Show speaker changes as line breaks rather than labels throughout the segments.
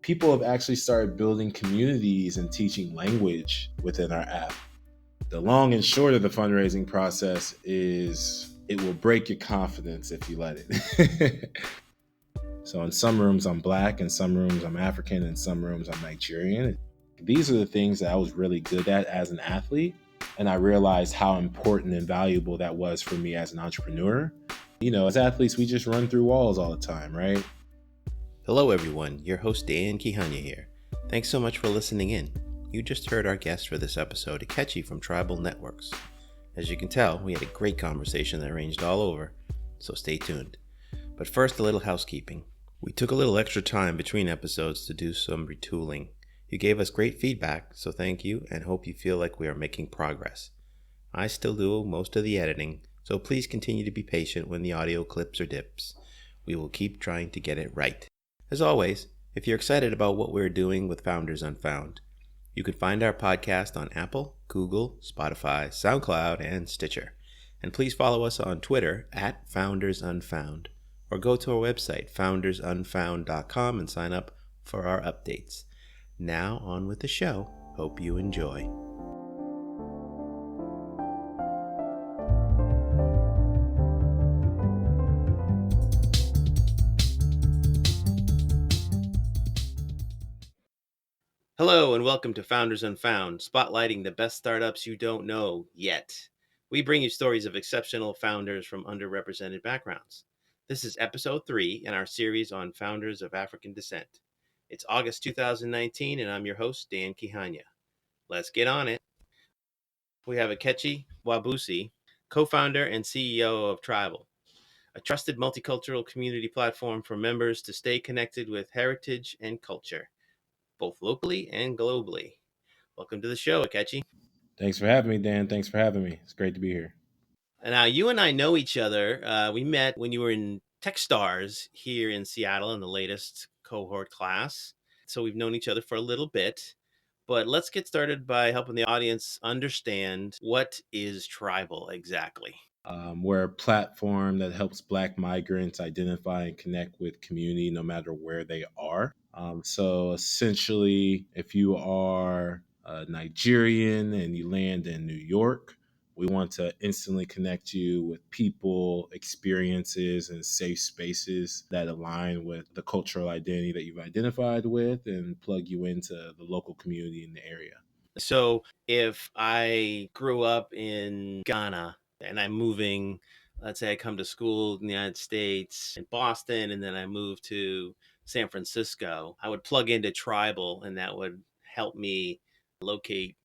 people have actually started building communities and teaching language within our app. The long and short of the fundraising process is it will break your confidence if you let it. So in some rooms I'm Black, in some rooms I'm African, in some rooms I'm Nigerian. These are the things that I was really good at as an athlete. And I realized how important and valuable that was for me as an entrepreneur. As athletes, we just run through walls all the time, right?
Hello everyone, your host IKECJI here. Thanks so much for listening in. You just heard our guest for this episode, Ikechi from TRiBL Networks. As you can tell, we had a great conversation that ranged all over, so stay tuned. But first, a little housekeeping. We took a little extra time between episodes to do some retooling. You gave us great feedback, so thank you and hope you feel like we are making progress. I still do most of the editing, so please continue to be patient when the audio clips or dips. We will keep trying to get it right. As always, if you're excited about what we're doing with Founders Unfound, you can find our podcast on Apple, Google, Spotify, SoundCloud, and Stitcher. And please follow us on Twitter at Founders Unfound, or go to our website, foundersunfound.com, and sign up for our updates. Now on with the show. Hope you enjoy. Hello and welcome to Founders Unfound, spotlighting the best startups you don't know yet. We bring you stories of exceptional founders from underrepresented backgrounds. This is episode 3 in our series on founders of African descent. It's August 2019 and I'm your host, IKECJI. Let's get on it. We have Ikechi Nwabuisi, co-founder and CEO of TRiBL, a trusted multicultural community platform for members to stay connected with heritage and culture, both locally and globally. Welcome to the show, Ikechi.
Thanks for having me, Dan. Thanks for having me. It's great to be here.
Now, you and I know each other. We met when you were in Techstars here in Seattle in the latest cohort class. So we've known each other for a little bit. But let's get started by helping the audience understand what is TRiBL exactly.
We're a platform that helps Black migrants identify and connect with community no matter where they are. So essentially, if you are Nigerian and you land in New York, we want to instantly connect you with people, experiences, and safe spaces that align with the cultural identity that you've identified with and plug you into the local community in the area.
So if I grew up in Ghana and I'm moving, let's say I come to school in the United States, in Boston, and then I move to San Francisco, I would plug into TRiBL and that would help me locate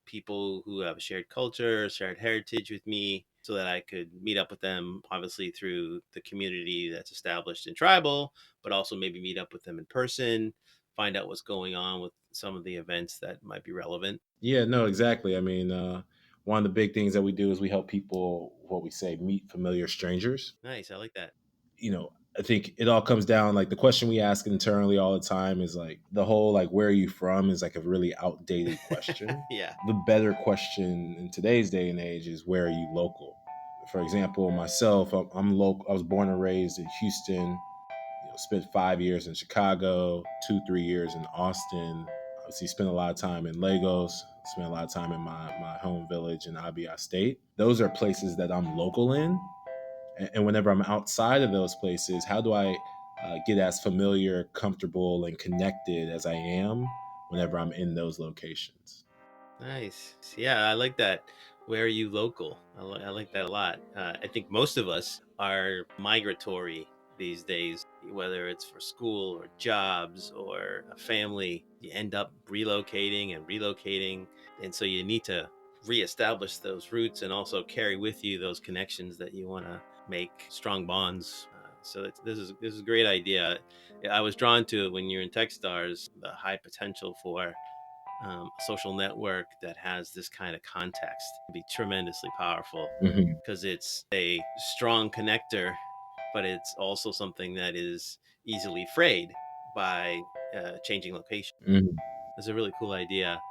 people who have a shared culture, shared heritage with me, so that I could meet up with them, obviously through the community that's established in TRiBL, but also maybe meet up with them in person, find out what's going on with some of the events that might be relevant.
Yeah, no, exactly. I mean, one of the big things that we do is we help people, what we say, meet familiar strangers.
Nice. I like that.
I think it all comes down, like the question we ask internally all the time is like the whole, like, where are you from is like a really outdated question.
Yeah.
The better question in today's day and age is where are you local? For example, myself, I'm local. I was born and raised in Houston, spent 5 years in Chicago, 3 years in Austin. Obviously spent a lot of time in Lagos, spent a lot of time in my home village in Abia State. Those are places that I'm local in. And whenever I'm outside of those places, how do I get as familiar, comfortable, and connected as I am whenever I'm in those locations?
Nice. Yeah, I like that. Where are you local? I like that a lot. I think most of us are migratory these days, whether it's for school or jobs or a family. You end up relocating and relocating. And so you need to reestablish those roots and also carry with you those connections that you want to make strong bonds. This is a great idea. I was drawn to it when you're in Techstars, the high potential for a social network that has this kind of context can be tremendously powerful because it's a strong connector, but it's also something that is easily frayed by changing location. It's a really cool idea.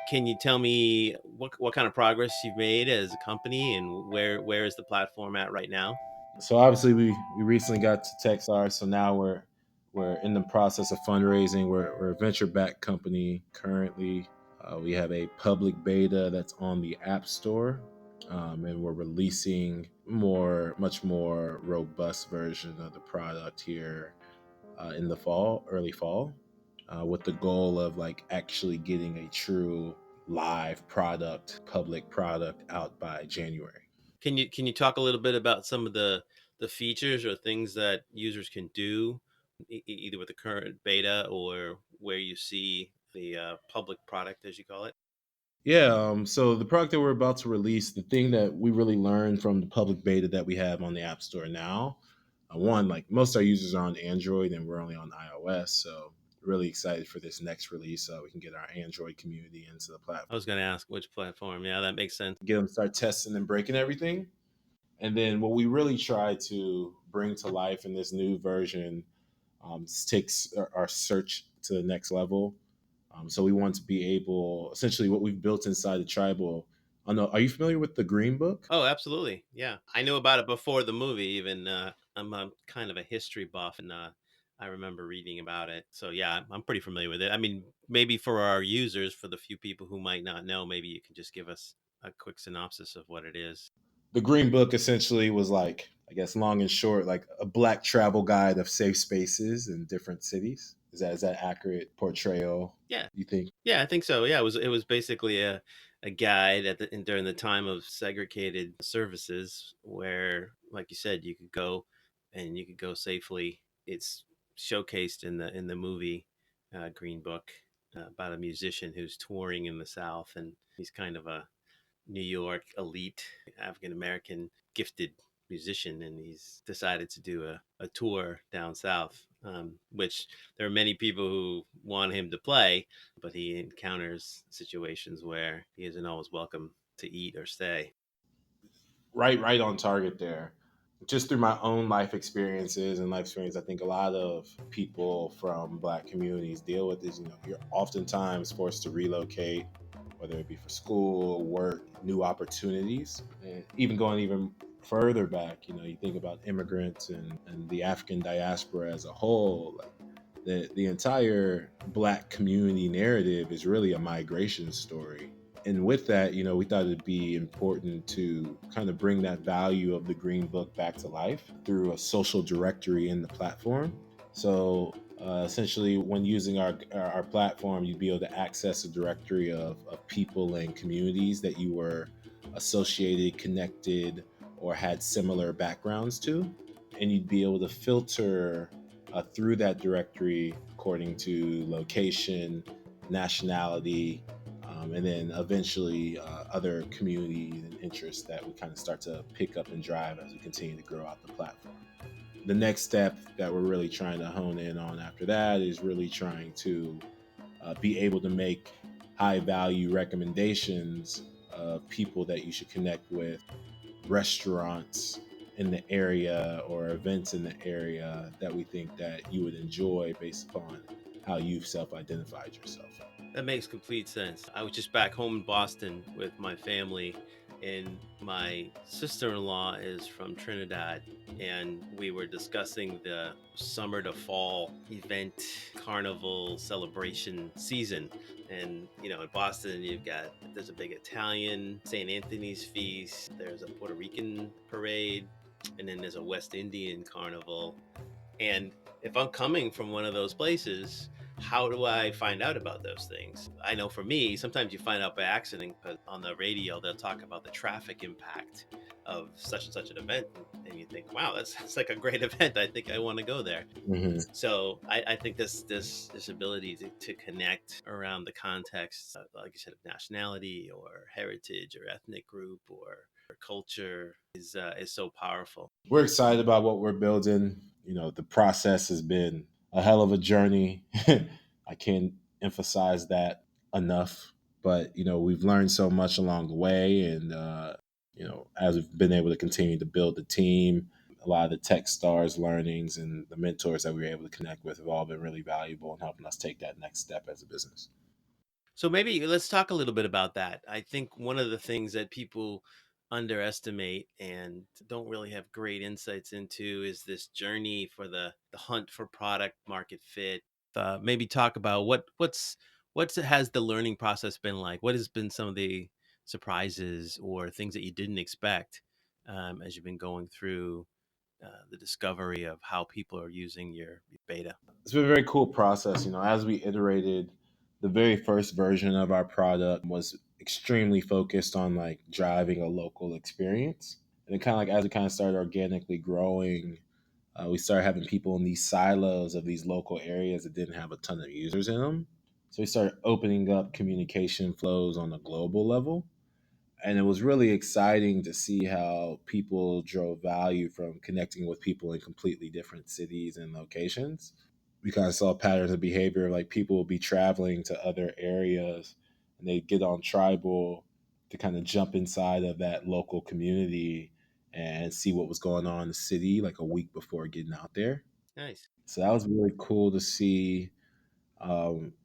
Can you tell me what kind of progress you've made as a company and where is the platform at right now?
So obviously we recently got to Techstars, so now we're We're in the process of fundraising. We're a venture backed company currently. We have a public beta that's on the App Store, and we're releasing much more robust version of the product here in the fall, early fall, with the goal of like actually getting a true live product, public product out by January.
Can you talk a little bit about some of the features or things that users can do, either with the current beta or where you see the public product, as you call it?
Yeah, so the product that we're about to release, the thing that we really learned from the public beta that we have on the App Store now, one, like most of our users are on Android and we're only on iOS. So really excited for this next release so we can get our Android community into the platform,
I was going to ask which platform. Yeah, that makes sense.
get them start testing and breaking everything. And then what we really try to bring to life in this new version takes our search to the next level. So we want to be able, essentially, what we've built inside the tribal. I know. Are you familiar with the Green Book?
Oh, absolutely. Yeah. I knew about it before the movie, even. I'm kind of a history buff, and I remember reading about it. So, yeah, I'm pretty familiar with it. I mean, maybe for our users, for the few people who might not know, maybe you can just give us a quick synopsis of what it is.
The Green Book essentially was like, I guess, long and short, like a black travel guide of safe spaces in different cities. Is that accurate portrayal?
Yeah.
You think?
Yeah, I think so. Yeah, it was basically a guide during the time of segregated services, where, like you said, you could go and you could go safely. It's showcased in the movie Green Book, about a musician who's touring in the South, and he's kind of a New York elite African American gifted musician, and he's decided to do a tour down south, which there are many people who want him to play, but he encounters situations where he isn't always welcome to eat or stay.
Right on target there. Just through my own life experiences and life experience, I think a lot of people from black communities deal with this. You're oftentimes forced to relocate, whether it be for school, work, new opportunities, and even going even further back, you think about immigrants and the African diaspora as a whole. Like the entire black community narrative is really a migration story. And with that, we thought it'd be important to kind of bring that value of the Green Book back to life through a social directory in the platform. So essentially, when using our platform, you'd be able to access a directory of people and communities that you were associated, connected, or had similar backgrounds to. And you'd be able to filter through that directory according to location, nationality, and then eventually other communities and interests that we kind of start to pick up and drive as we continue to grow out the platform. The next step that we're really trying to hone in on after that is really trying to be able to make high value recommendations of people that you should connect with, restaurants in the area or events in the area that we think that you would enjoy based upon how you've self-identified yourself.
That makes complete sense. I was just back home in Boston with my family, and my sister-in-law is from Trinidad, and we were discussing the summer to fall event carnival celebration season. And in Boston, there's a big Italian St. Anthony's feast, there's a Puerto Rican parade, and then there's a West Indian carnival. And if I'm coming from one of those places, how do I find out about those things? I know for me, sometimes you find out by accident, because on the radio they'll talk about the traffic impact of such and such an event, and you think, wow, that sounds like a great event. I think I want to go there.
Mm-hmm.
So I think this ability to connect around the context, like you said, of nationality or heritage or ethnic group or culture is so powerful.
We're excited about what we're building. The process has been a hell of a journey. I can't emphasize that enough. But we've learned so much along the way, and as we've been able to continue to build the team, a lot of the Techstars learnings and the mentors that we were able to connect with have all been really valuable in helping us take that next step as a business.
So maybe let's talk a little bit about that. I think one of the things that people underestimate and don't really have great insights into is this journey for the hunt for product market fit. Maybe talk about what's has the learning process been like? What has been some of the surprises or things that you didn't expect as you've been going through the discovery of how people are using your beta?
It's been a very cool process. As we iterated, the very first version of our product was extremely focused on like driving a local experience. And then kind of like as we kind of started organically growing, we started having people in these silos of these local areas that didn't have a ton of users in them. So we started opening up communication flows on a global level. And it was really exciting to see how people drove value from connecting with people in completely different cities and locations. We kind of saw patterns of behavior, like people would be traveling to other areas and they'd get on TRiBL to kind of jump inside of that local community and see what was going on in the city like a week before getting out there.
Nice.
So that was really cool to see.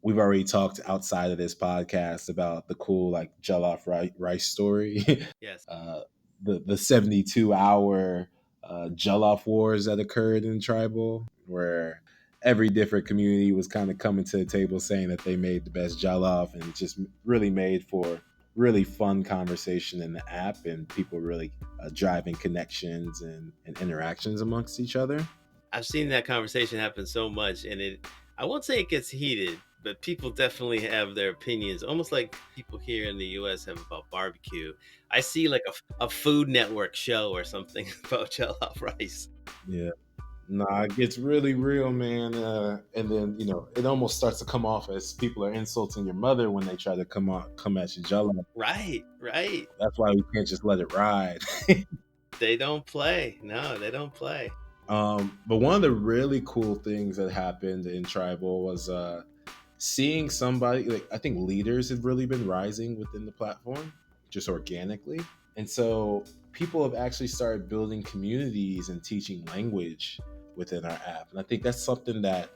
We've already talked outside of this podcast about the cool like jollof rice story,
Yes.
uh, the 72-hour jollof wars that occurred in TRiBL, where every different community was kind of coming to the table saying that they made the best jollof, and it just really made for really fun conversation in the app, and people really driving connections and interactions amongst each other.
I've seen that conversation happen so much, and I won't say it gets heated, but people definitely have their opinions, almost like people here in the US have about barbecue. I see like a Food Network show or something about jollof rice.
Yeah. Nah, it gets really real, man. And then it almost starts to come off as people are insulting your mother when they try to come at your jello.
Right, right.
That's why we can't just let it ride.
They don't play. No, they don't play.
But one of the really cool things that happened in TRiBL was seeing somebody like I think leaders have really been rising within the platform just organically. And so people have actually started building communities and teaching language within our app. And I think that's something that,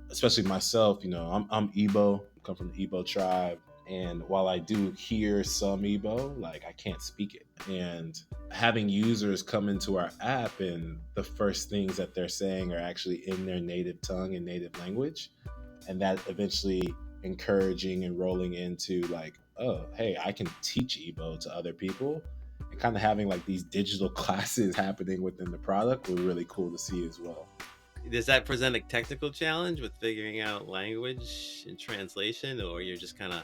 especially myself, I'm Igbo, come from the Igbo tribe. And while I do hear some Igbo, like I can't speak it. And having users come into our app and the first things that they're saying are actually in their native tongue and native language, and that eventually encouraging and rolling into like, oh, hey, I can teach Igbo to other people, and kind of having like these digital classes happening within the product were really cool to see as well.
Does that present a technical challenge with figuring out language and translation, or you're just kind of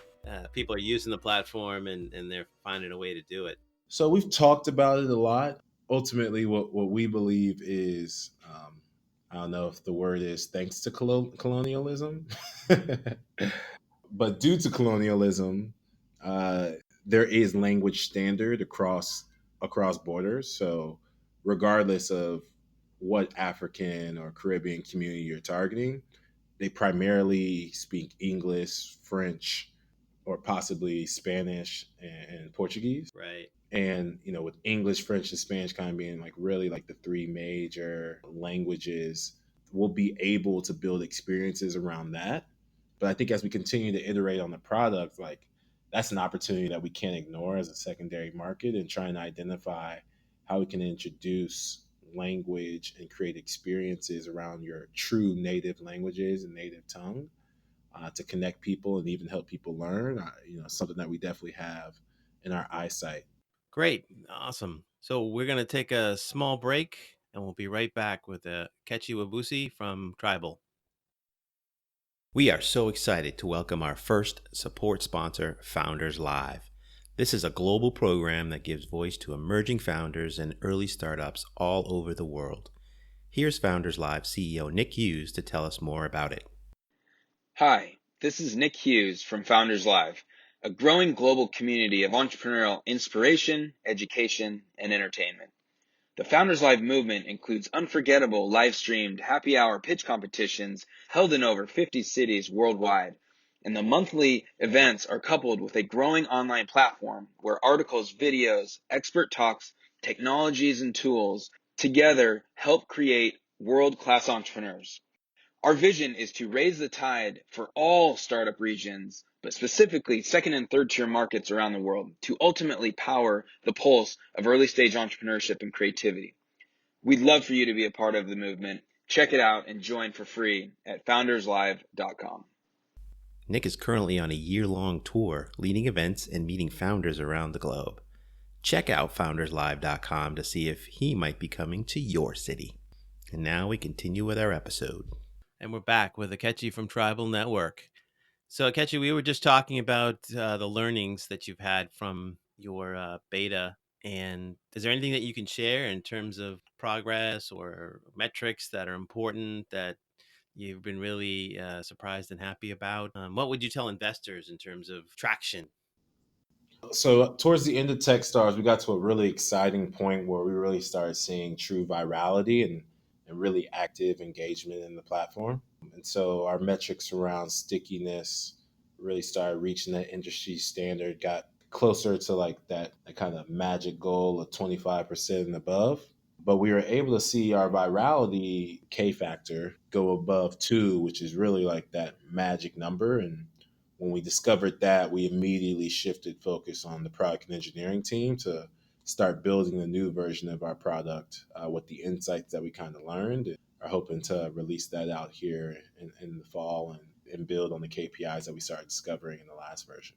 people are using the platform and they're finding a way to do it?
So we've talked about it a lot. Ultimately, what we believe is, I don't know if the word is thanks to colonialism, but due to colonialism, uh, there is language standard across borders. So regardless of what African or Caribbean community you're targeting, they primarily speak English, French, or possibly Spanish and Portuguese.
Right.
And with English, French, and Spanish kind of being like really like the three major languages, we'll be able to build experiences around that. But I think as we continue to iterate on the product, like that's an opportunity that we can't ignore as a secondary market, and trying to identify how we can introduce language and create experiences around your true native languages and native tongue, to connect people and even help people learn. Something that we definitely have in our eyesight.
Great. Awesome. So we're going to take a small break and we'll be right back with Ikechi Nwabuisi from TRiBL. We are so excited to welcome our first support sponsor, Founders Live. This is a global program that gives voice to emerging founders and early startups all over the world. Here's Founders Live CEO Nick Hughes to tell us more about it.
Hi, this is Nick Hughes from Founders Live, a growing global community of entrepreneurial inspiration, education, and entertainment. The Founders Live movement includes unforgettable live-streamed happy hour pitch competitions held in over 50 cities worldwide, and the monthly events are coupled with a growing online platform where articles, videos, expert talks, technologies, and tools together help create world-class entrepreneurs. Our vision is to raise the tide for all startup regions but specifically second and third tier markets around the world to ultimately power the pulse of early stage entrepreneurship and creativity. We'd love for you to be a part of the movement. Check it out and join for free at founderslive.com.
Nick is currently on a year-long tour, leading events and meeting founders around the globe. Check out founderslive.com to see if he might be coming to your city. And now we continue with our episode. And we're back with Ikechi from TRiBL Network. So, Ikechi, we were just talking about the learnings that you've had from your beta. And is there anything that you can share in terms of progress or metrics that are important that you've been really surprised and happy about? What would you tell investors in terms of traction?
So towards the end of Techstars, we got to a really exciting point where we really started seeing true virality and really active engagement in the platform. And so our metrics around stickiness really started reaching that industry standard, got closer to like that kind of magic goal of 25% and above. But we were able to see our virality K factor go above 2, which is really like that magic number. And when we discovered that, we immediately shifted focus on the product and engineering team to start building a new version of our product with the insights that we kind of learned. And are hoping to release that out here in the fall and build on the KPIs that we started discovering in the last version.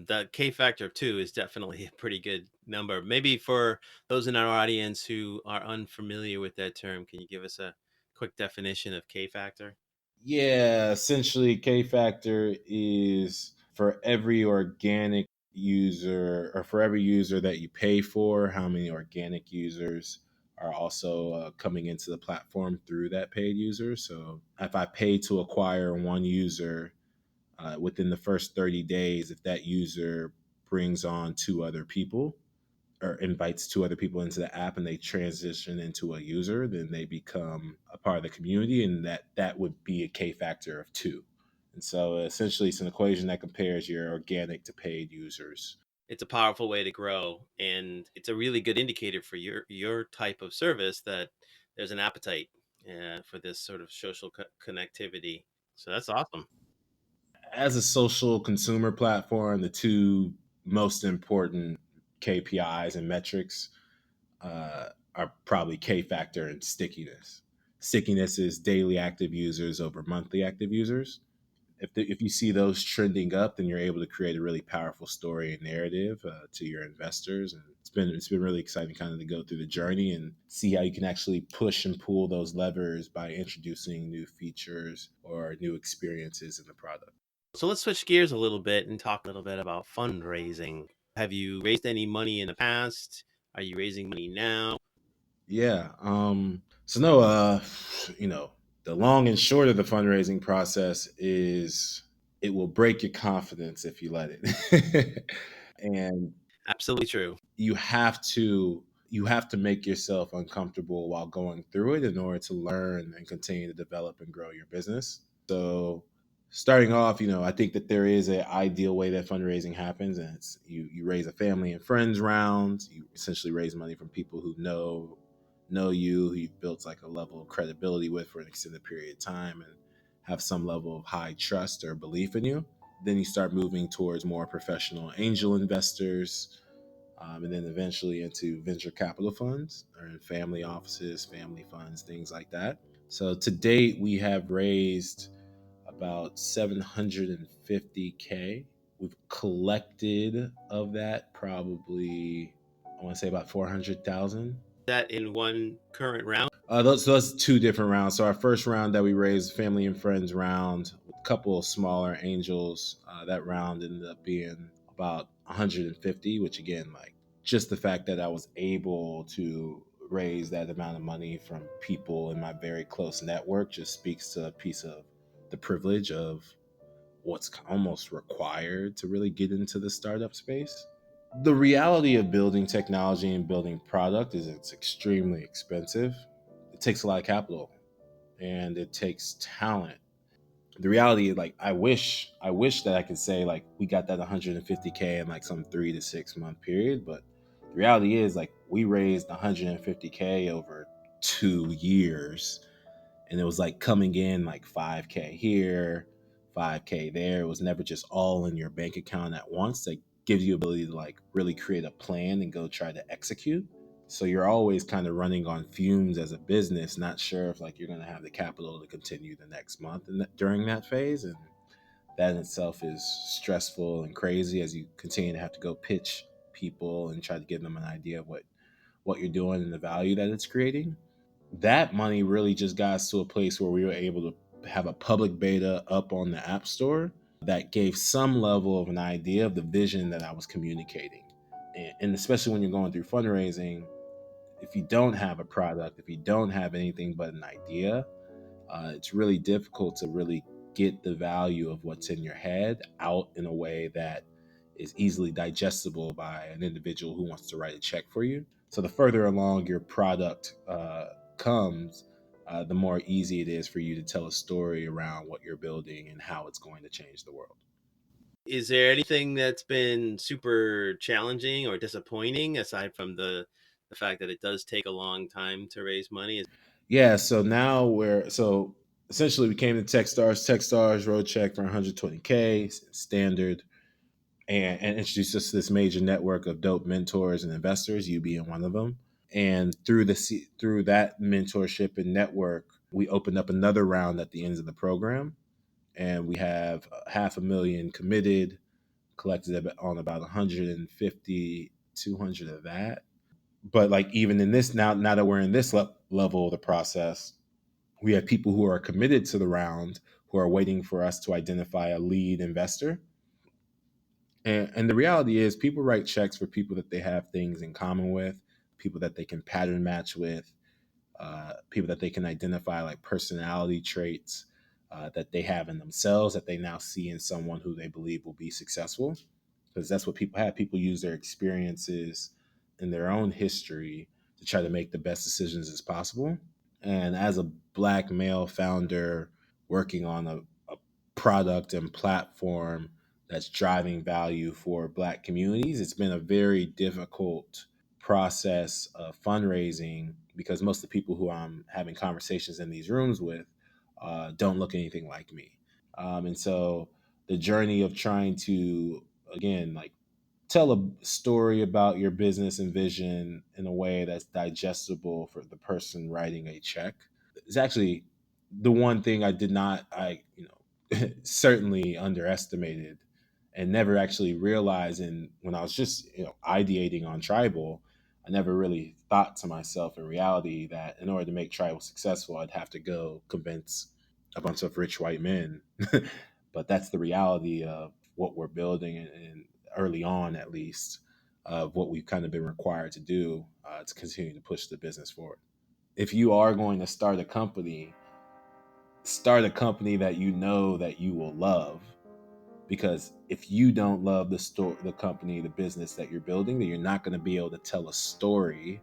The K factor of 2 is definitely a pretty good number. Maybe for those in our audience who are unfamiliar with that term, can you give us a quick definition of K factor?
Yeah, essentially, K factor is for every organic user or for every user that you pay for, how many organic users are also coming into the platform through that paid user. So if I pay to acquire one user within the first 30 days, if that user brings on 2 other people, or invites 2 other people into the app and they transition into a user, then they become a part of the community, and that would be a K factor of 2. And so essentially, it's an equation that compares your organic to paid users.
It's a powerful way to grow, and it's a really good indicator for your type of service that there's an appetite for this sort of social connectivity. So that's awesome.
As a social consumer platform, the 2 most important KPIs and metrics are probably K factor and stickiness. Stickiness is daily active users over monthly active users. If you see those trending up, then you're able to create a really powerful story and narrative to your investors. And it's been really exciting, kind of to go through the journey and see how you can actually push and pull those levers by introducing new features or new experiences in the product.
So let's switch gears a little bit and talk a little bit about fundraising. Have you raised any money in the past? Are you raising money now?
Yeah. So no. The long and short of the fundraising process is it will break your confidence if you let it. And
Absolutely true.
you have to make yourself uncomfortable while going through it in order to learn and continue to develop and grow your business. So starting off, I think that there is an ideal way that fundraising happens, and it's you raise a family and friends round. You essentially raise money from people who know you, who you've built like a level of credibility with for an extended period of time and have some level of high trust or belief in you. Then you start moving towards more professional angel investors, and then eventually into venture capital funds or in family offices, family funds, things like that. So to date, we have raised about 750K. We've collected of that probably, I want to say about 400,000.
That in one current round?
Those 2 different rounds. So our first round that we raised, family and friends round, with a couple of smaller angels. That round ended up being about 150, which again, like just the fact that I was able to raise that amount of money from people in my very close network just speaks to a piece of the privilege of what's almost required to really get into the startup space. The reality of building technology and building product is it's extremely expensive. It takes a lot of capital and it takes talent. The reality is like I wish that I could say like we got that 150K in like some 3 to 6 month period, but the reality is like we raised 150K over 2 years, and it was like coming in like 5K here, 5K there. It was never just all in your bank account at once. That gives you ability to like really create a plan and go try to execute. So you're always kind of running on fumes as a business, not sure if like you're going to have the capital to continue the next month and during that phase. And that in itself is stressful and crazy as you continue to have to go pitch people and try to give them an idea of what you're doing and the value that it's creating. That money really just got us to a place where we were able to have a public beta up on the App Store that gave some level of an idea of the vision that I was communicating. And especially when you're going through fundraising, if you don't have a product, if you don't have anything but an idea, it's really difficult to really get the value of what's in your head out in a way that is easily digestible by an individual who wants to write a check for you. So the further along your product comes, the more easy it is for you to tell a story around what you're building and how it's going to change the world.
Is there anything that's been super challenging or disappointing aside from the fact that it does take a long time to raise money?
Yeah, so now so essentially we came to Techstars. Techstars road check for 120K standard, and introduced us to this major network of dope mentors and investors, you being one of them. And through that mentorship and network, we opened up another round at the end of the program, and we have 500,000 committed, collected on about 150, 200 of that. But like even in this now that we're in this level of the process, we have people who are committed to the round who are waiting for us to identify a lead investor. And the reality is, people write checks for people that they have things in common with, people that they can pattern match with, people that they can identify like personality traits that they have in themselves that they now see in someone who they believe will be successful. Because that's what people have. People use their experiences and their own history to try to make the best decisions as possible. And as a black male founder working on a product and platform that's driving value for black communities, it's been a very difficult process of fundraising because most of the people who I'm having conversations in these rooms with don't look anything like me. And so the journey of trying to, again, like tell a story about your business and vision in a way that's digestible for the person writing a check is actually the one thing I did not, certainly underestimated and never actually realized. And when I was just, ideating on TRiBL, I never really thought to myself in reality that in order to make TRiBL successful, I'd have to go convince a bunch of rich white men. But that's the reality of what we're building, and early on, at least, of what we've kind of been required to do to continue to push the business forward. If you are going to start a company that you know that you will love, because if you don't love the company, the business that you're building, then you're not going to be able to tell a story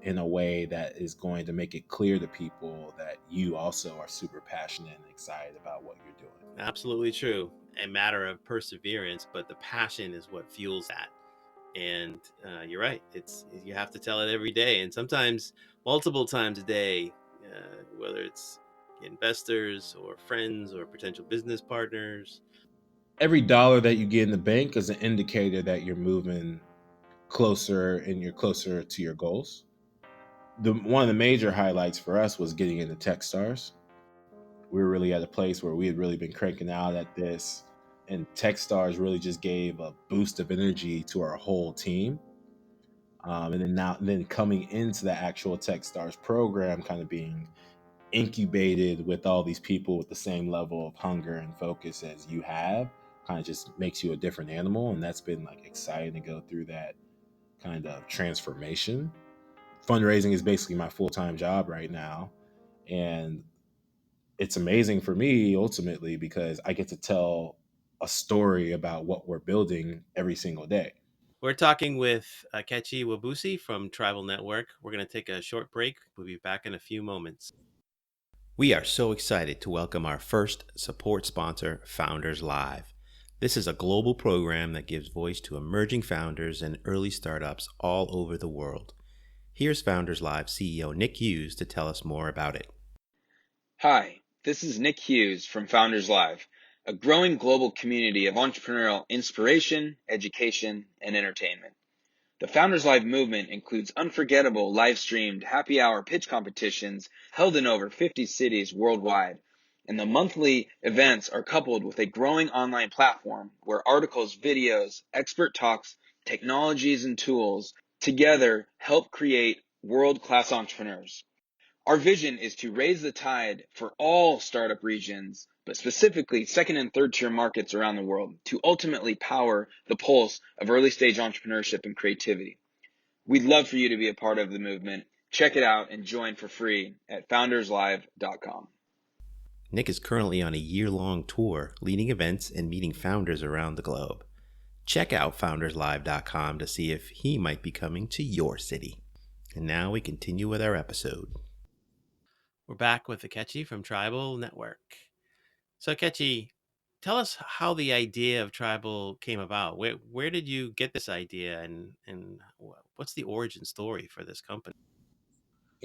in a way that is going to make it clear to people that you also are super passionate and excited about what you're doing.
Absolutely true. A matter of perseverance, but the passion is what fuels that. And you're right. You have to tell it every day, and sometimes multiple times a day, whether it's investors or friends or potential business partners.
Every dollar that you get in the bank is an indicator that you're moving closer and you're closer to your goals. One of the major highlights for us was getting into Techstars. We were really at a place where we had really been cranking out at this, and Techstars really just gave a boost of energy to our whole team. And then coming into the actual Techstars program, kind of being incubated with all these people with the same level of hunger and focus as you have, kind of just makes you a different animal. And that's been like exciting to go through that kind of transformation. Fundraising is basically my full-time job right now, and it's amazing for me ultimately because I get to tell a story about what we're building every single day.
We're talking with Ikechi Nwabuisi from TRiBL Network. We're going to take a short break. We'll be back in a few moments. We are so excited to welcome our first support sponsor, Founders Live. This is a global program that gives voice to emerging founders and early startups all over the world. Here's Founders Live CEO Nick Hughes to tell us more about it.
Hi, this is Nick Hughes from Founders Live, a growing global community of entrepreneurial inspiration, education, and entertainment. The Founders Live movement includes unforgettable live-streamed happy hour pitch competitions held in over 50 cities worldwide, and the monthly events are coupled with a growing online platform where articles, videos, expert talks, technologies, and tools together help create world-class entrepreneurs. Our vision is to raise the tide for all startup regions, but specifically second and third tier markets around the world to ultimately power the pulse of early stage entrepreneurship and creativity. We'd love for you to be a part of the movement. Check it out and join for free at founderslive.com.
Nick is currently on a year-long tour, leading events and meeting founders around the globe. Check out founderslive.com to see if he might be coming to your city. And now we continue with our episode. We're back with Ikechi from TRiBL Network. So Ikechi, tell us how the idea of TRiBL came about. Where did you get this idea, and what's the origin story for this company?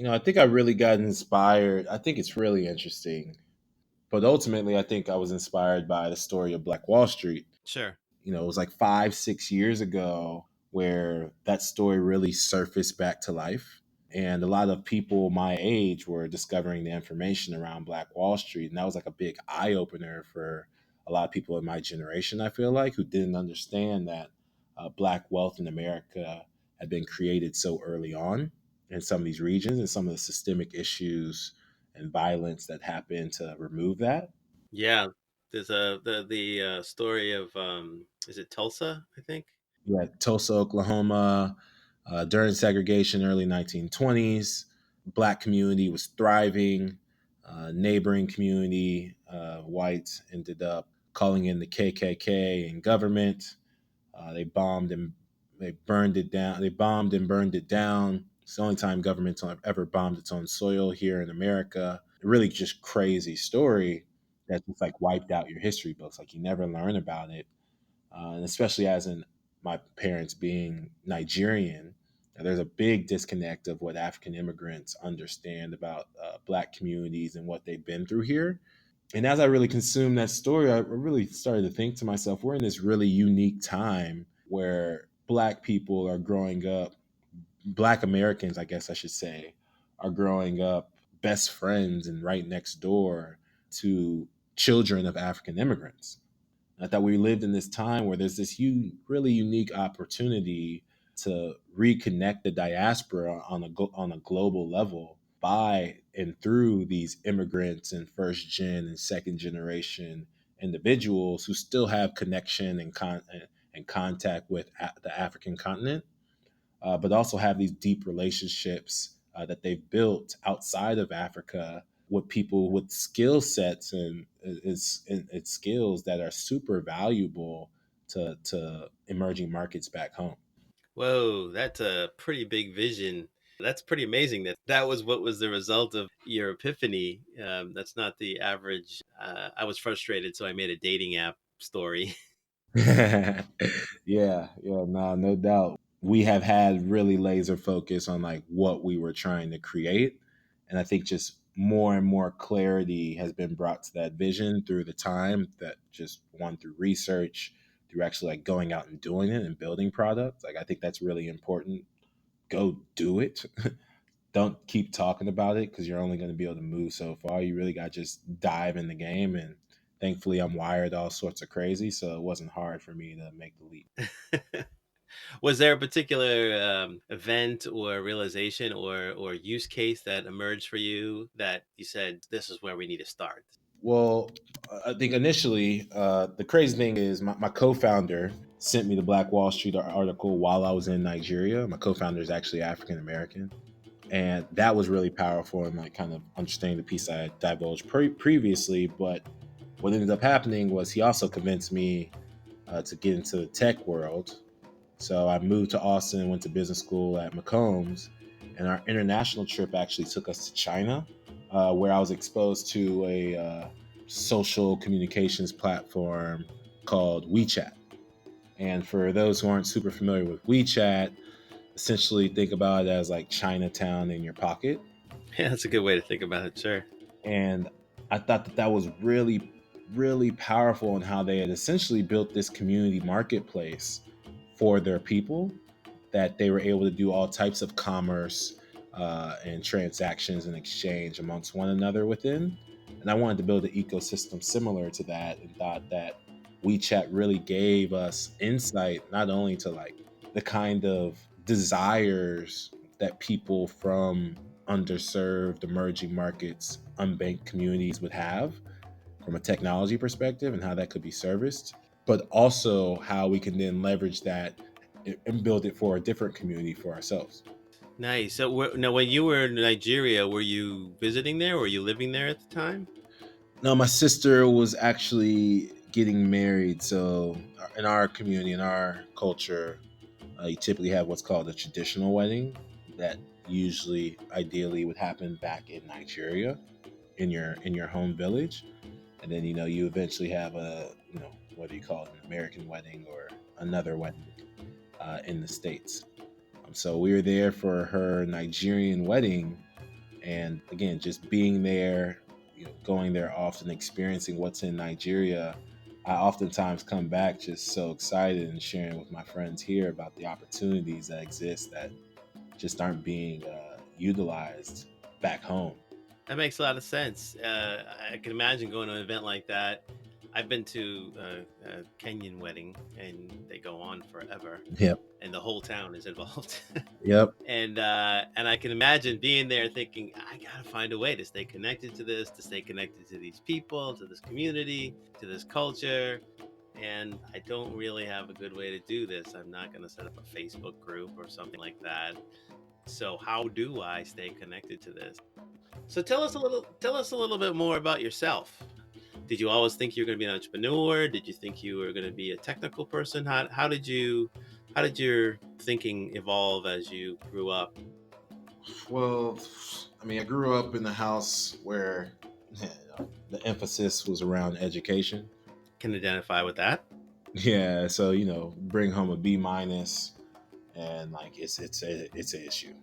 I think I really got inspired. I think it's really interesting. But ultimately, I think I was inspired by the story of Black Wall Street.
Sure.
It was like 5, 6 years ago where that story really surfaced back to life. And a lot of people my age were discovering the information around Black Wall Street. And that was like a big eye opener for a lot of people in my generation, I feel like, who didn't understand that Black wealth in America had been created so early on in some of these regions and some of the systemic issues and violence that happened to remove that.
Yeah, there's the story of is it Tulsa? I think.
Yeah, Tulsa, Oklahoma, during segregation, early 1920s, Black community was thriving. Neighboring community, whites, ended up calling in the KKK and government. They bombed and they burned it down. They bombed and burned it down. It's the only time government ever bombed its own soil here in America. A really just crazy story that just like wiped out your history books. Like you never learn about it, and especially as in my parents being Nigerian, there's a big disconnect of what African immigrants understand about Black communities and what they've been through here. And as I really consumed that story, I really started to think to myself, we're in this really unique time where Black people are growing up, Black Americans, I guess I should say, are growing up best friends and right next door to children of African immigrants. I thought we lived in this time where there's this really unique opportunity to reconnect the diaspora on a global level by and through these immigrants and first gen and second generation individuals who still have connection and contact with the African continent, but also have these deep relationships that they've built outside of Africa with people with skill sets and skills that are super valuable to emerging markets back home.
Whoa, that's a pretty big vision. That's pretty amazing that was what was the result of your epiphany. That's not the average. I was frustrated, so I made a dating app story.
Yeah, yeah, no doubt. We have had really laser focus on like what we were trying to create. And I think just more and more clarity has been brought to that vision through the time that just one through research, through actually like going out and doing it and building products. Like I think that's really important. Go do it. Don't keep talking about it because you're only going to be able to move so far. You really got to just dive in the game. And thankfully, I'm wired all sorts of crazy, so it wasn't hard for me to make the leap.
Was there a particular event or realization or use case that emerged for you that you said this is where we need to start?
Well, I think initially, the crazy thing is my co-founder sent me the Black Wall Street article while I was in Nigeria. My co-founder is actually African American, and that was really powerful and like kind of understanding the piece I had divulged previously. But what ended up happening was he also convinced me to get into the tech world. So I moved to Austin, went to business school at Macombs, and our international trip actually took us to China, where I was exposed to a social communications platform called WeChat. And for those who aren't super familiar with WeChat, essentially think about it as like Chinatown in your pocket.
Yeah, that's a good way to think about it. Sure.
And I thought that was really really powerful in how they had essentially built this community marketplace for their people, that they were able to do all types of commerce and transactions and exchange amongst one another within. And I wanted to build an ecosystem similar to that, and thought that WeChat really gave us insight not only to like the kind of desires that people from underserved emerging markets, unbanked communities would have from a technology perspective and how that could be serviced, but also how we can then leverage that and build it for a different community for ourselves.
Nice. So now, when you were in Nigeria, were you visiting there? Or were you living there at the time?
Now, my sister was actually getting married. So, in our community, in our culture, you typically have what's called a traditional wedding that usually, ideally, would happen back in Nigeria in your home village, and then you eventually have a what do you call it, an American wedding or another wedding in the states. So we were there for her Nigerian wedding, and again, just being there, going there often, experiencing what's in Nigeria. I oftentimes come back just so excited and sharing with my friends here about the opportunities that exist that just aren't being utilized back home.
That makes a lot of sense. I can imagine going to an event like that. I've been to a Kenyan wedding, and they go on forever,
Yep.
and the whole town is involved.
Yep.
And I can imagine being there thinking, I gotta find a way to stay connected to this, to stay connected to these people, to this community, to this culture. And I don't really have a good way to do this. I'm not gonna set up a Facebook group or something like that. So how do I stay connected to this? So tell us a little bit more about yourself. Did you always think you were going to be an entrepreneur? Did you think you were going to be a technical person? How did your thinking evolve as you grew up?
Well, I mean, I grew up in a house where the emphasis was around education.
Can identify with that.
Yeah, so bring home a B minus, and like it's an issue.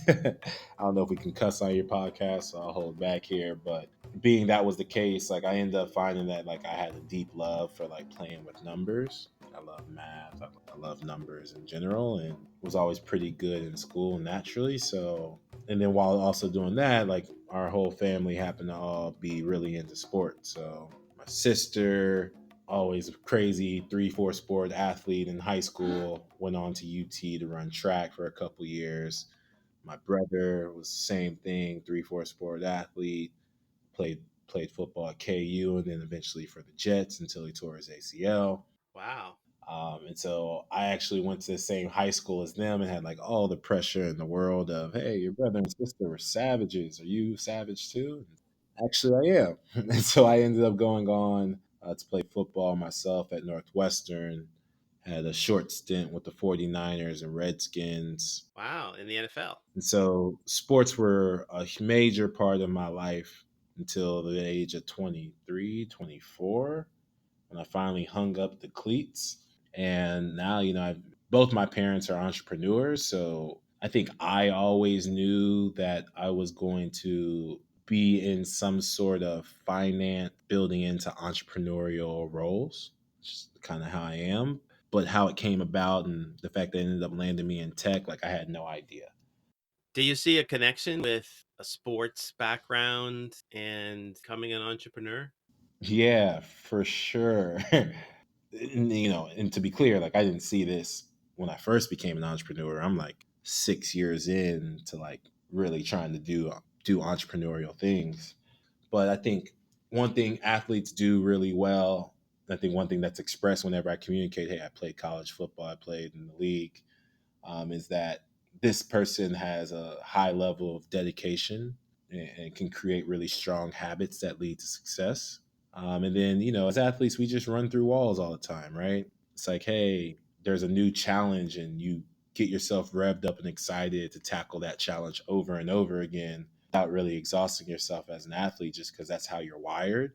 I don't know if we can cuss on your podcast, so I'll hold back here. But being that was the case, like I ended up finding that like I had a deep love for like playing with numbers. I love math. I love numbers in general, and was always pretty good in school naturally. So, and then while also doing that, like our whole family happened to all be really into sports. So my sister, always a crazy 3-4 sport athlete in high school, went on to UT to run track for a couple years. My brother was the same thing, 3-4 sport athlete, played football at KU and then eventually for the Jets until he tore his ACL.
Wow.
And so I actually went to the same high school as them and had like all the pressure in the world of, hey, your brother and sister were savages. Are you savage too? Actually, I am. And so I ended up going on to play football myself at Northwestern. Had a short stint with the 49ers and Redskins.
Wow. In the NFL.
And so sports were a major part of my life until the age of 23, 24, when I finally hung up the cleats. And now, both my parents are entrepreneurs. So I think I always knew that I was going to be in some sort of finance building into entrepreneurial roles, which is kind of how I am. But how it came about and the fact that it ended up landing me in tech, like I had no idea.
Do you see a connection with a sports background and becoming an entrepreneur?
Yeah, for sure. And to be clear, like I didn't see this when I first became an entrepreneur. I'm like 6 years in to like really trying to do entrepreneurial things. But I think one thing athletes do really well, I think one thing that's expressed whenever I communicate, hey, I played college football, I played in the league, is that this person has a high level of dedication and can create really strong habits that lead to success. And then, as athletes, we just run through walls all the time, right? It's like, hey, there's a new challenge, and you get yourself revved up and excited to tackle that challenge over and over again without really exhausting yourself as an athlete, just because that's how you're wired.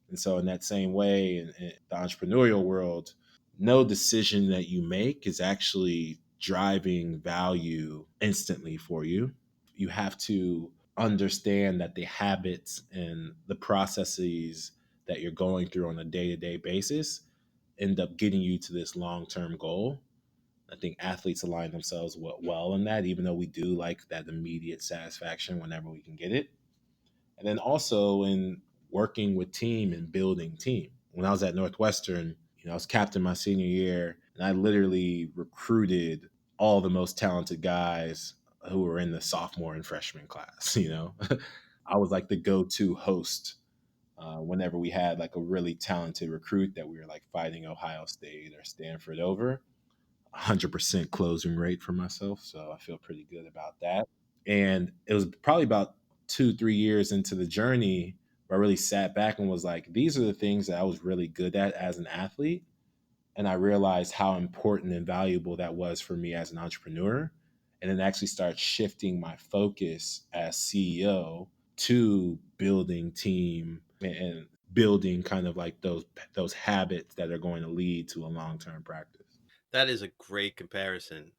And so, in that same way, in the entrepreneurial world, no decision that you make is actually driving value instantly for you. You have to understand that the habits and the processes that you're going through on a day-to-day basis end up getting you to this long-term goal. I think athletes align themselves well in that, even though we do like that immediate satisfaction whenever we can get it. And then also in working with team and building team. When I was at Northwestern, I was captain my senior year, and I literally recruited all the most talented guys who were in the sophomore and freshman class. I was like the go-to host whenever we had like a really talented recruit that we were like fighting Ohio State or Stanford over. 100% closing rate for myself, so I feel pretty good about that. And it was probably about 2-3 years into the journey where I really sat back and was like, these are the things that I was really good at as an athlete. And I realized how important and valuable that was for me as an entrepreneur. And then actually start shifting my focus as CEO to building team and building kind of like those habits that are going to lead to a long-term practice.
That is a great comparison.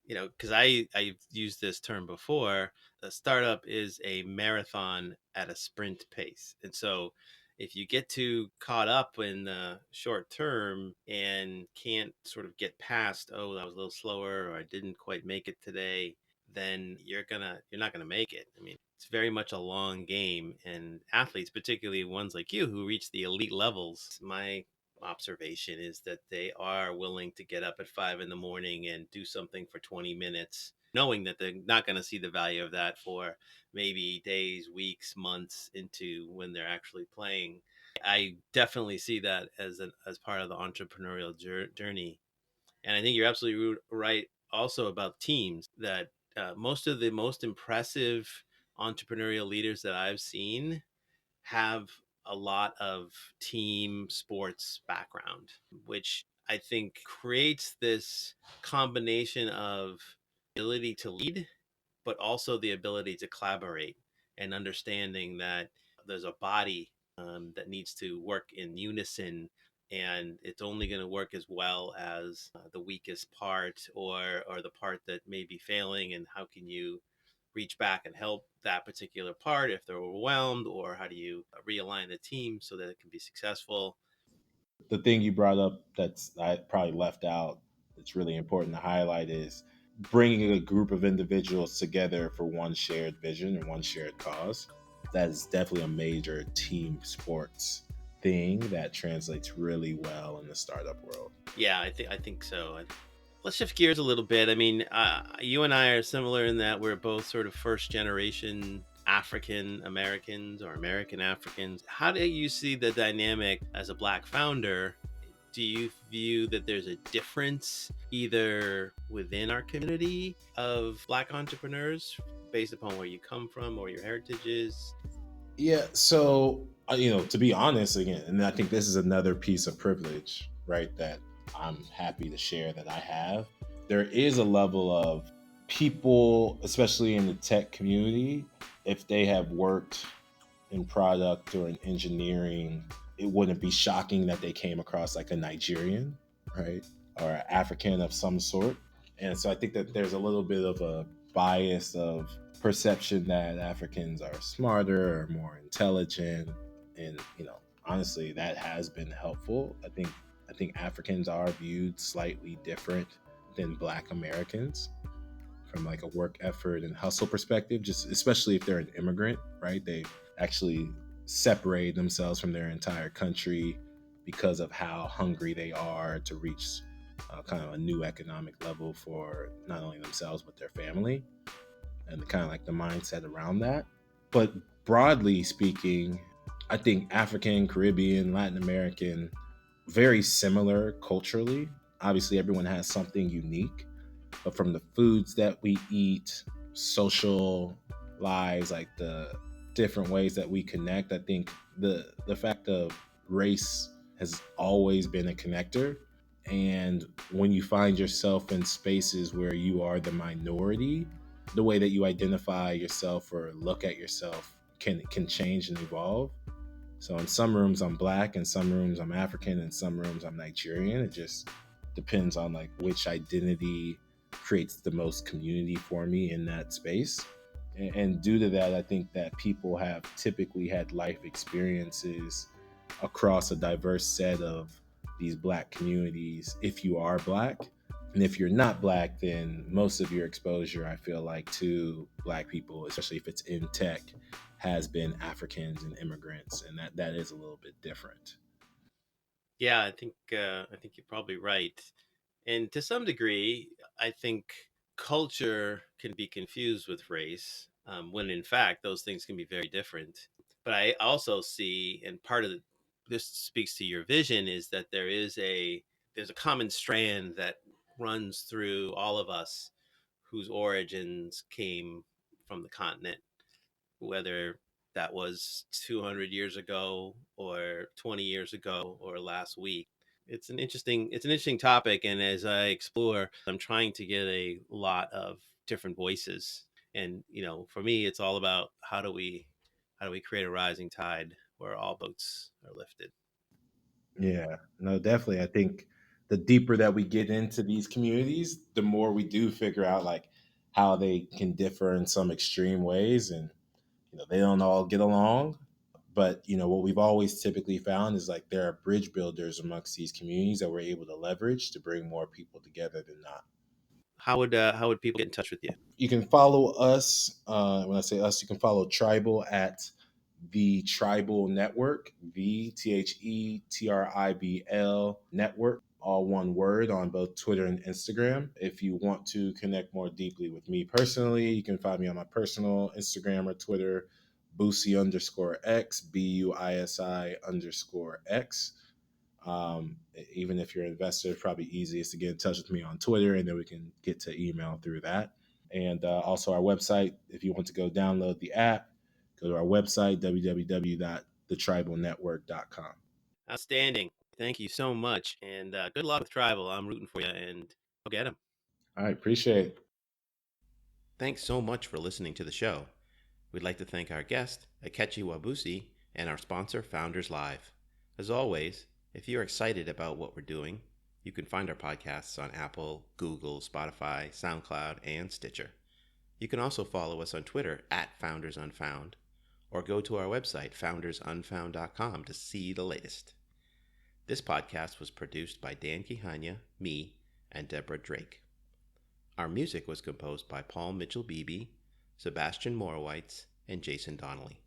Because I've used this term before. A startup is a marathon at a sprint pace, and so if you get too caught up in the short term and can't sort of get past, oh, I was a little slower, or I didn't quite make it today, then you're not gonna make it. I mean, it's very much a long game, and athletes, particularly ones like you who reach the elite levels, my observation is that they are willing to get up at 5 in the morning and do something for 20 minutes, knowing that they're not going to see the value of that for maybe days, weeks, months into when they're actually playing. I definitely see that as part of the entrepreneurial journey. And I think you're absolutely right also about teams, that most of the most impressive entrepreneurial leaders that I've seen have a lot of team sports background, which I think creates this combination of ability to lead, but also the ability to collaborate, and understanding that there's a body that needs to work in unison, and it's only going to work as well as the weakest part, or the part that may be failing, and how can you reach back and help that particular part if they're overwhelmed, or how do you realign the team so that it can be successful.
The thing you brought up that's I probably left out that's really important to highlight is bringing a group of individuals together for one shared vision and one shared cause. That is definitely a major team sports thing that translates really well in the startup world.
Yeah, I think so. Let's shift gears a little bit. I mean, you and I are similar in that we're both sort of first generation African Americans or American Africans. How do you see the dynamic as a Black founder? Do you view that there's a difference either within our community of Black entrepreneurs based upon where you come from or your heritage is?
Yeah, so to be honest, again, and I think this is another piece of privilege, right? That I'm happy to share that I have. There is a level of people, especially in the tech community, if they have worked in product or in engineering, it wouldn't be shocking that they came across like a Nigerian, right? Or an African of some sort. And so I think that there's a little bit of a bias of perception that Africans are smarter or more intelligent. And, honestly, that has been helpful. I think Africans are viewed slightly different than Black Americans from like a work effort and hustle perspective, just especially if they're an immigrant, right? They actually separate themselves from their entire country because of how hungry they are to reach kind of a new economic level for not only themselves but their family, and kind of like the mindset around that. But broadly speaking, I think African, Caribbean, Latin American, very similar culturally. Obviously, everyone has something unique, but from the foods that we eat, social lives, like the different ways that we connect, I think the fact of race has always been a connector. And when you find yourself in spaces where you are the minority, the way that you identify yourself or look at yourself can change and evolve. So in some rooms I'm Black, in some rooms I'm African, in some rooms I'm Nigerian. It just depends on like which identity creates the most community for me in that space. And due to that, I think that people have typically had life experiences across a diverse set of these black communities if you are black. And if you're not black, then most of your exposure, I feel like, to black people, especially if it's in tech, has been Africans and immigrants, and that is a little bit different.
Yeah, I think you're probably right. And to some degree, I think culture can be confused with race, when in fact those things can be very different. But I also see, and part of this speaks to your vision, is that there's a common strand that runs through all of us whose origins came from the continent, whether that was 200 years ago or 20 years ago or last week. It's an interesting topic, and as I explore, I'm trying to get a lot of different voices. And for me, it's all about how do we create a rising tide where all boats are lifted.
Yeah, no, definitely. I think the deeper that we get into these communities, the more we do figure out like how they can differ in some extreme ways, and they don't all get along. But what we've always typically found is like there are bridge builders amongst these communities that we're able to leverage to bring more people together than not.
How would people get in touch with you?
You can follow us. When I say us, you can follow TRiBL at the TRiBL Network, THETRIBL Network, all one word, on both Twitter and Instagram. If you want to connect more deeply with me personally, you can find me on my personal Instagram or Twitter, Buisi underscore X, BUISI_X. Even if you're an investor, it's probably easiest to get in touch with me on Twitter, and then we can get to email through that. And also our website, if you want to go download the app, go to our website, www.thetribalnetwork.com.
Outstanding. Thank you so much, and good luck with TRiBL. I'm rooting for you, and go get them.
All right, appreciate it.
Thanks so much for listening to the show. We'd like to thank our guest, Ikechi Nwabuisi, and our sponsor, Founders Live. As always, if you're excited about what we're doing, you can find our podcasts on Apple, Google, Spotify, SoundCloud, and Stitcher. You can also follow us on Twitter at FoundersUnfound, or go to our website, foundersunfound.com, to see the latest. This podcast was produced by Dan Kihanya, me, and Deborah Drake. Our music was composed by Paul Mitchell-Beebe, Sebastian Morowitz, and Jason Donnelly.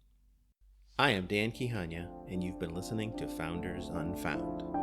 I am Dan Kihanya, and you've been listening to Founders Unfound.